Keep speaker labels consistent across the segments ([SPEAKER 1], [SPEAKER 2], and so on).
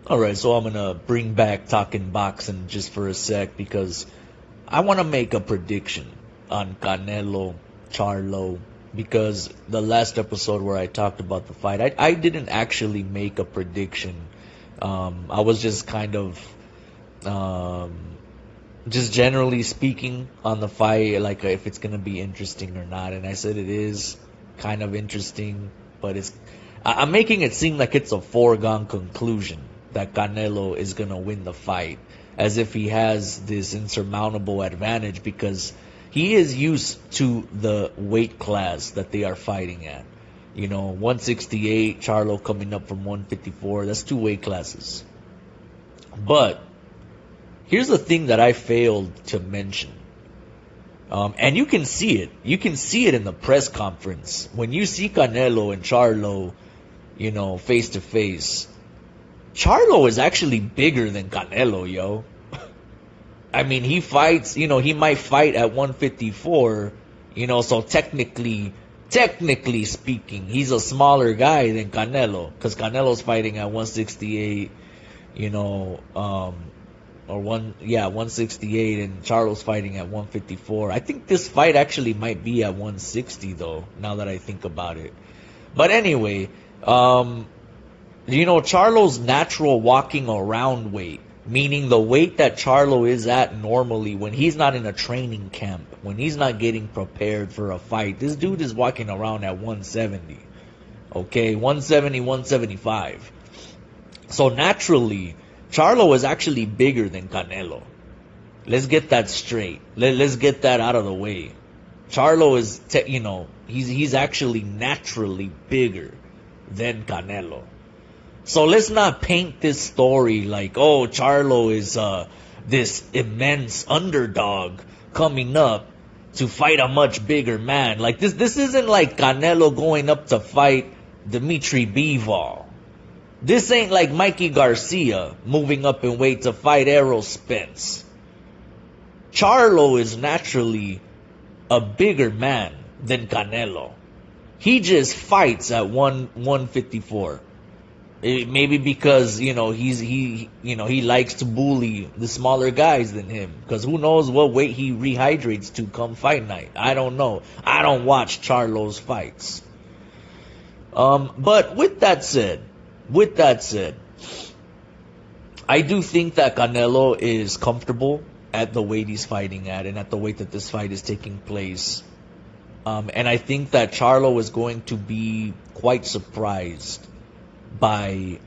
[SPEAKER 1] All right, so I'm gonna bring back talking boxing just for a sec because I want to make a prediction on Canelo, Charlo, because the last episode where I talked about the fight, I didn't actually make a prediction. I was just kind of um, just generally speaking on the fight, like if it's gonna be interesting or not. And I said it is kind of interesting, but I'm making it seem like it's a foregone conclusion that Canelo is gonna win the fight, as if he has this insurmountable advantage because he is used to the weight class that they are fighting at. 168, Charlo coming up from 154. That's two weight classes. But here's the thing that I failed to mention. And you can see it. You can see it in the press conference. When you see Canelo and Charlo, face to face, Charlo is actually bigger than Canelo, yo. I mean, he fights, he might fight at 154, so technically speaking, he's a smaller guy than Canelo, because Canelo's fighting at 168, or 168, and Charlo's fighting at 154. I think this fight actually might be at 160 though, now that I think about it. But anyway, Charlo's natural walking around weight, meaning the weight that Charlo is at normally when he's not in a training camp, when he's not getting prepared for a fight, this dude is walking around at 170. Okay, 170, 175. So naturally, Charlo is actually bigger than Canelo. Let's get that straight. Let's get that out of the way. Charlo is, he's actually naturally bigger than Canelo. So let's not paint this story like, oh, Charlo is this immense underdog coming up to fight a much bigger man. Like this isn't like Canelo going up to fight Dimitri Bivol. This ain't like Mikey Garcia moving up in weight to fight Errol Spence. Charlo is naturally a bigger man than Canelo. He just fights at 154. Maybe because, he likes to bully the smaller guys than him. Because who knows what weight he rehydrates to come fight night. I don't know. I don't watch Charlo's fights. But with that said, I do think that Canelo is comfortable at the weight he's fighting at and at the weight that this fight is taking place. And I think that Charlo is going to be quite surprised by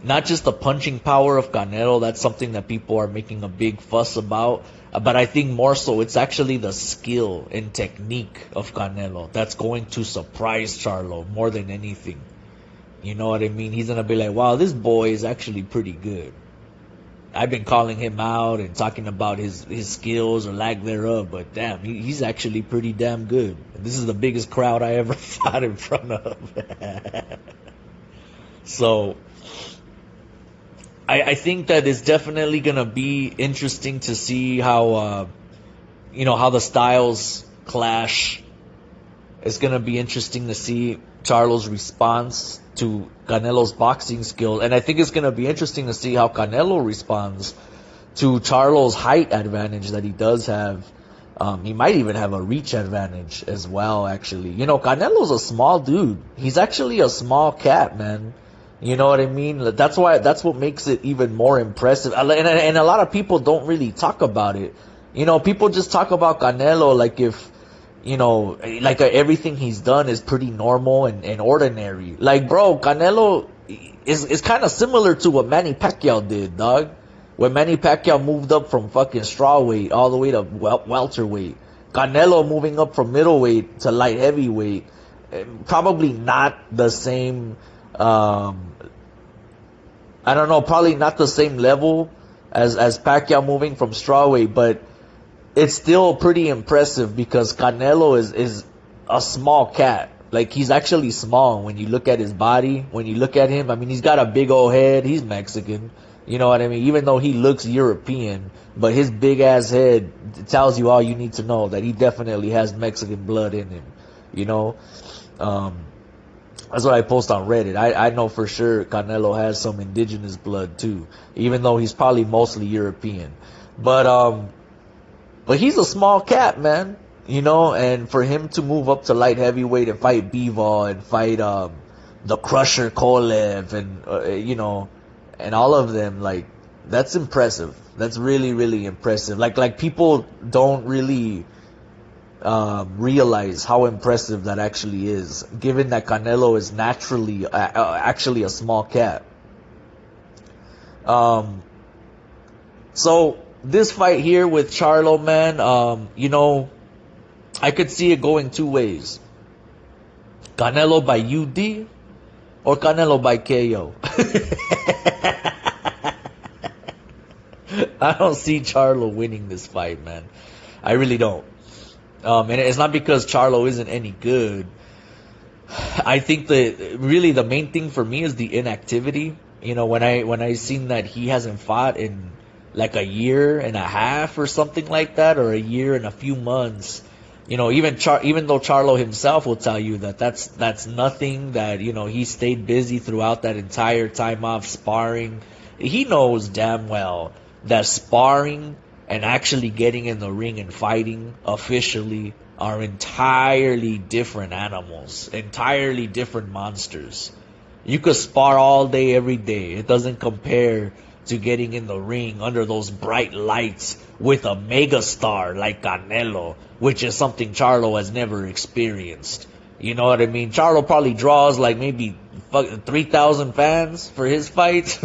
[SPEAKER 1] not just the punching power of Canelo. That's something that people are making a big fuss about. But I think more so it's actually the skill and technique of Canelo that's going to surprise Charlo more than anything. You know what I mean? He's going to be like, wow, this boy is actually pretty good. I've been calling him out and talking about his skills or lack thereof, but damn, he's actually pretty damn good. This is the biggest crowd I ever fought in front of. So, I think that it's definitely going to be interesting to see how, how the styles clash. It's going to be interesting to see Charlo's response to Canelo's boxing skill. And I think it's going to be interesting to see how Canelo responds to Charlo's height advantage that he does have. He might even have a reach advantage as well, actually. Canelo's a small dude. He's actually a small cat, man. You know what I mean? That's what makes it even more impressive. And a lot of people don't really talk about it. People just talk about Canelo like if, everything he's done is pretty normal and ordinary. Like, bro, Canelo is kind of similar to what Manny Pacquiao did, dog. When Manny Pacquiao moved up from fucking strawweight all the way to welterweight. Canelo moving up from middleweight to light heavyweight. Probably not the same, probably not the same level as Pacquiao moving from strawweight, but it's still pretty impressive because Canelo is a small cat. Like, he's actually small when you look at his body. When you look at him, I mean, he's got a big old head. He's Mexican. You know what I mean? Even though he looks European, but his big ass head tells you all you need to know that he definitely has Mexican blood in him. That's what I post on Reddit. I know for sure Canelo has some indigenous blood too, even though he's probably mostly European. But he's a small cat, man. You know, and for him to move up to light heavyweight and fight Bivol and fight the Crusher Kolev and you know, and all of them, like, that's impressive. That's really, really impressive. Like people don't really realize how impressive that actually is, given that Canelo is naturally actually a small cat. So this fight here with Charlo, man, you know, I could see it going two ways: Canelo by UD or Canelo by KO. I don't see Charlo winning this fight, man. I really don't. And it's not because Charlo isn't any good. I think that really the main thing for me is the inactivity. You know, when I seen that he hasn't fought in like a year and a half or something like that, or a year and a few months. You know, even though Charlo himself will tell you that that's nothing, that, you know, he stayed busy throughout that entire time off sparring. He knows damn well that sparring and actually getting in the ring and fighting officially are entirely different animals, entirely different monsters. You could spar all day, every day. It doesn't compare to getting in the ring under those bright lights with a megastar like Canelo, which is something Charlo has never experienced. You know what I mean? Charlo probably draws like maybe 3,000 fans for his fights.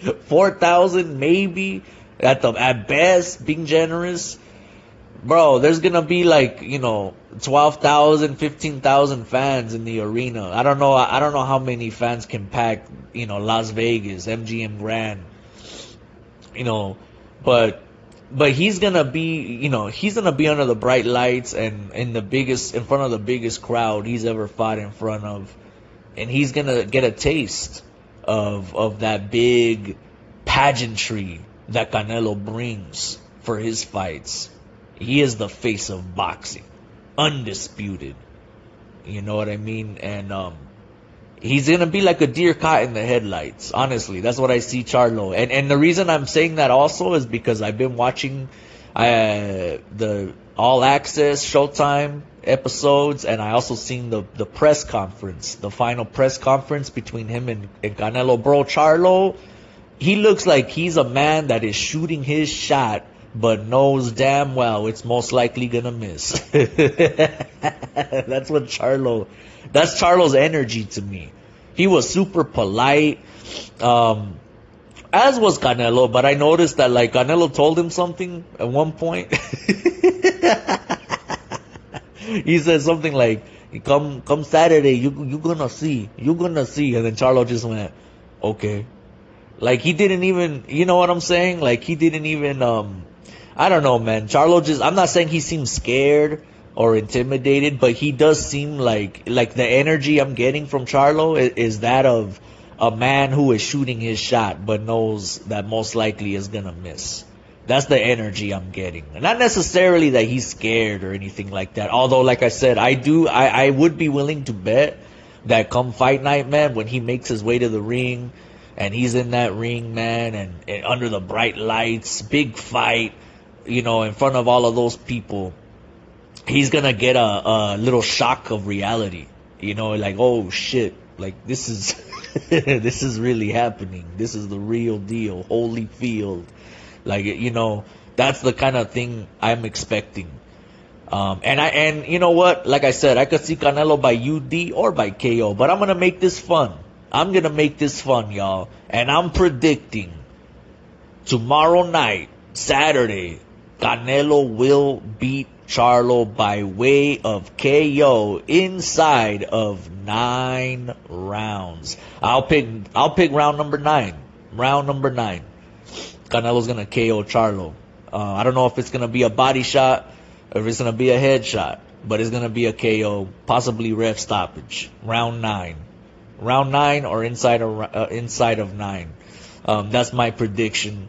[SPEAKER 1] 4,000 maybe at best, being generous. Bro, there's gonna be like, you know, 12,000, 15,000 fans in the arena. I don't know how many fans can pack, you know, Las Vegas, MGM Grand. You know, but he's gonna be, you know, he's gonna be under the bright lights and in front of the biggest crowd he's ever fought in front of. And he's gonna get a taste of that big pageantry that Canelo brings for his fights. He is the face of boxing, undisputed. You know what I mean? And he's gonna be like a deer caught in the headlights. Honestly, that's what I see Charlo. And the reason I'm saying that also is because I've been watching the All Access Showtime episodes, and I also seen the press conference, the final press conference between him and Canelo. Bro, Charlo, he looks like he's a man that is shooting his shot, but knows damn well it's most likely gonna miss. That's Charlo's energy to me. He was super polite, as was Canelo, but I noticed that like Canelo told him something at one point. He said something like, come Saturday, you're gonna see, and then Charlo just went, okay. Like, he didn't even, you know what I'm saying? Like, he didn't even, I don't know, man. Charlo just, I'm not saying he seems scared or intimidated, but he does seem like the energy I'm getting from Charlo is that of a man who is shooting his shot, but knows that most likely is gonna miss. That's the energy I'm getting. Not necessarily that he's scared or anything like that. Although, like I said, I would be willing to bet that come fight night, man, when he makes his way to the ring, and he's in that ring, man, and under the bright lights, big fight, you know, in front of all of those people, he's gonna get a little shock of reality. You know, like, oh shit, like this is this is really happening. This is the real deal. Holyfield. Like, you know, that's the kind of thing I'm expecting. And you know what? Like I said, I could see Canelo by UD or by KO, but I'm gonna make this fun. I'm gonna make this fun, y'all. And I'm predicting tomorrow night, Saturday, Canelo will beat Charlo by way of KO inside of 9 rounds. I'll pick round number 9. Round number 9. Canelo's gonna KO Charlo. I don't know if it's gonna be a body shot or if it's gonna be a headshot, but it's gonna be a KO, possibly ref stoppage. Round 9. Round 9 or inside of 9. That's my prediction.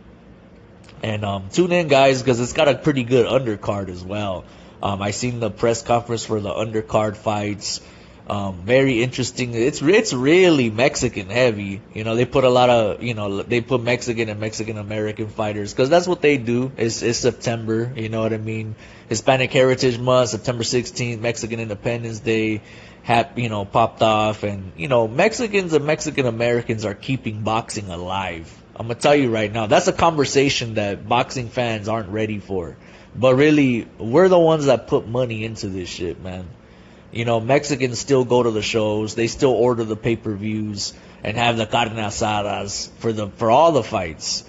[SPEAKER 1] And tune in, guys, because it's got a pretty good undercard as well. I seen the press conference for the undercard fights. Very interesting. It's really Mexican heavy. You know, they put a lot of, they put Mexican and Mexican American fighters because that's what they do. It's September. You know what I mean? Hispanic Heritage Month, September 16th, Mexican Independence Day, popped off, and Mexicans and Mexican Americans are keeping boxing alive. I'm gonna tell you right now, that's a conversation that boxing fans aren't ready for. But really, we're the ones that put money into this shit, man. Mexicans still go to the shows. They still order the pay-per-views and have the carne asadas for all the fights.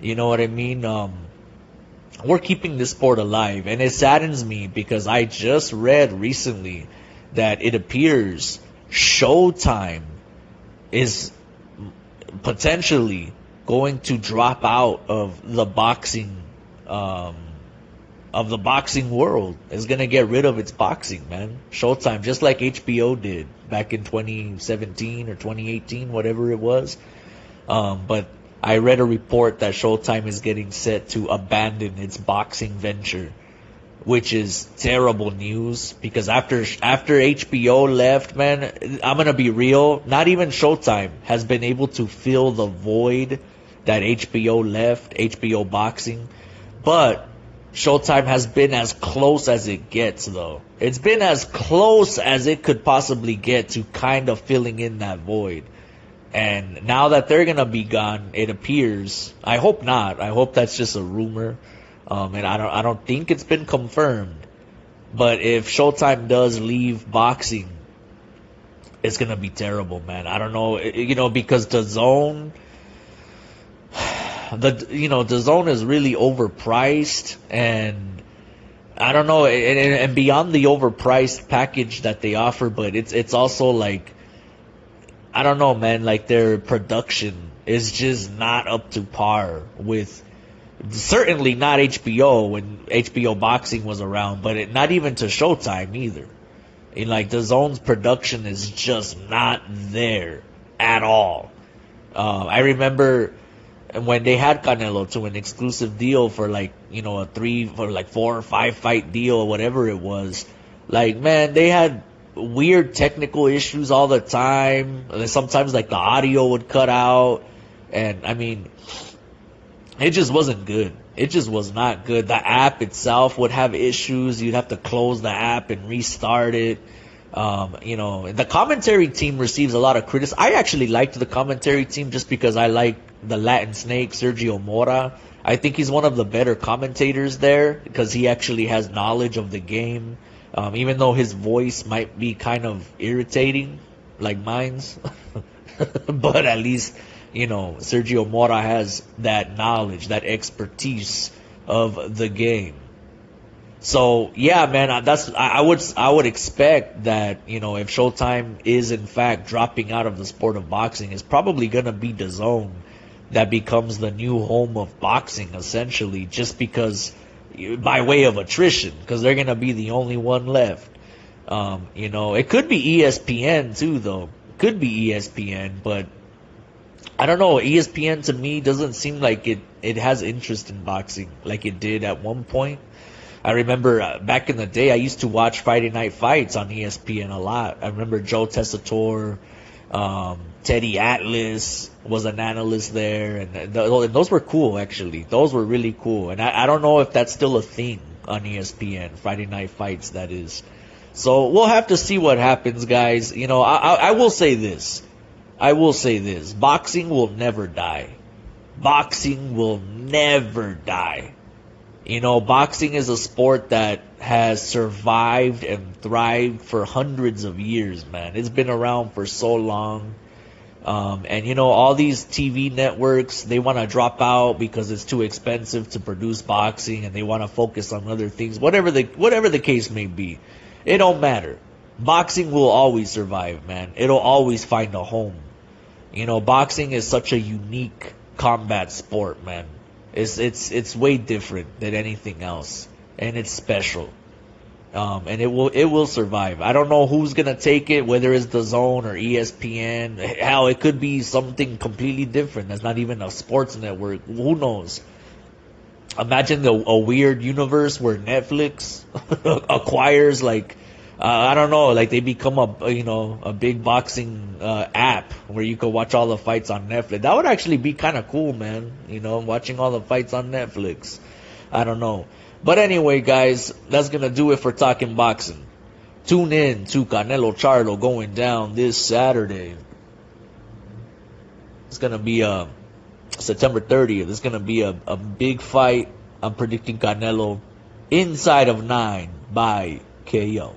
[SPEAKER 1] You know what I mean? We're keeping this sport alive, and it saddens me because I just read recently that it appears Showtime is potentially going to drop out of the boxing world. Is going to get rid of its boxing, man. Showtime, just like HBO did back in 2017 or 2018, whatever it was. But I read a report that Showtime is getting set to abandon its boxing venture, which is terrible news because after HBO left, man, I'm going to be real, not even Showtime has been able to fill the void that HBO left, HBO boxing. But Showtime has been as close as it gets, though. It's been as close as it could possibly get to kind of filling in that void. And now that they're going to be gone, it appears, I hope not. I hope that's just a rumor. And I don't think it's been confirmed. But if Showtime does leave boxing, it's going to be terrible, man. I don't know, because the zone is really overpriced, and I don't know, and beyond the overpriced package that they offer, but it's also like, I don't know, man, like their production is just not up to par with, certainly not HBO when HBO boxing was around, but not even to Showtime either. And like the zone's production is just not there at all. I remember when they had Canelo to an exclusive deal for like, a 4 or 5 fight deal or whatever it was. Like, man, they had weird technical issues all the time. Sometimes like the audio would cut out. And I mean, it just wasn't good. It just was not good. The app itself would have issues. You'd have to close the app and restart it. The commentary team receives a lot of criticism. I actually liked the commentary team just because I like the Latin Snake, Sergio Mora. I think he's one of the better commentators there because he actually has knowledge of the game. Even though his voice might be kind of irritating, like mine's. But at least, Sergio Mora has that knowledge, that expertise of the game. So yeah, man, I would expect that, if Showtime is in fact dropping out of the sport of boxing, it's probably gonna be the zone that becomes the new home of boxing, essentially, just because by way of attrition, because they're gonna be the only one left. It could be ESPN too, though. It could be ESPN, but I don't know. ESPN to me doesn't seem like it has interest in boxing like it did at one point. I remember back in the day, I used to watch Friday Night Fights on ESPN a lot. I remember Joe Tessitore, Teddy Atlas was an analyst there, and those were cool, actually. Those were really cool. And I don't know if that's still a thing on ESPN, Friday Night Fights, that is. So we'll have to see what happens, guys. I will say this. Boxing will never die. Boxing will never die. Boxing is a sport that has survived and thrived for hundreds of years, man. It's been around for so long. And all these TV networks, they want to drop out because it's too expensive to produce boxing and they want to focus on other things. Whatever the case may be, it don't matter. Boxing will always survive, man. It'll always find a home. Boxing is such a unique combat sport, man. It's way different than anything else, and it's special. And it will survive. I don't know who's gonna take it, whether it's the Zone or ESPN. Hell, it could be something completely different. That's not even a sports network. Who knows? Imagine a weird universe where Netflix acquires like I don't know, like they become a big boxing app where you could watch all the fights on Netflix. That would actually be kind of cool, man. Watching all the fights on Netflix. I don't know. But anyway, guys, that's gonna do it for Talking Boxing. Tune in to Canelo Charlo going down this Saturday. It's gonna be September 30th. It's gonna be a big fight. I'm predicting Canelo inside of 9 by KO.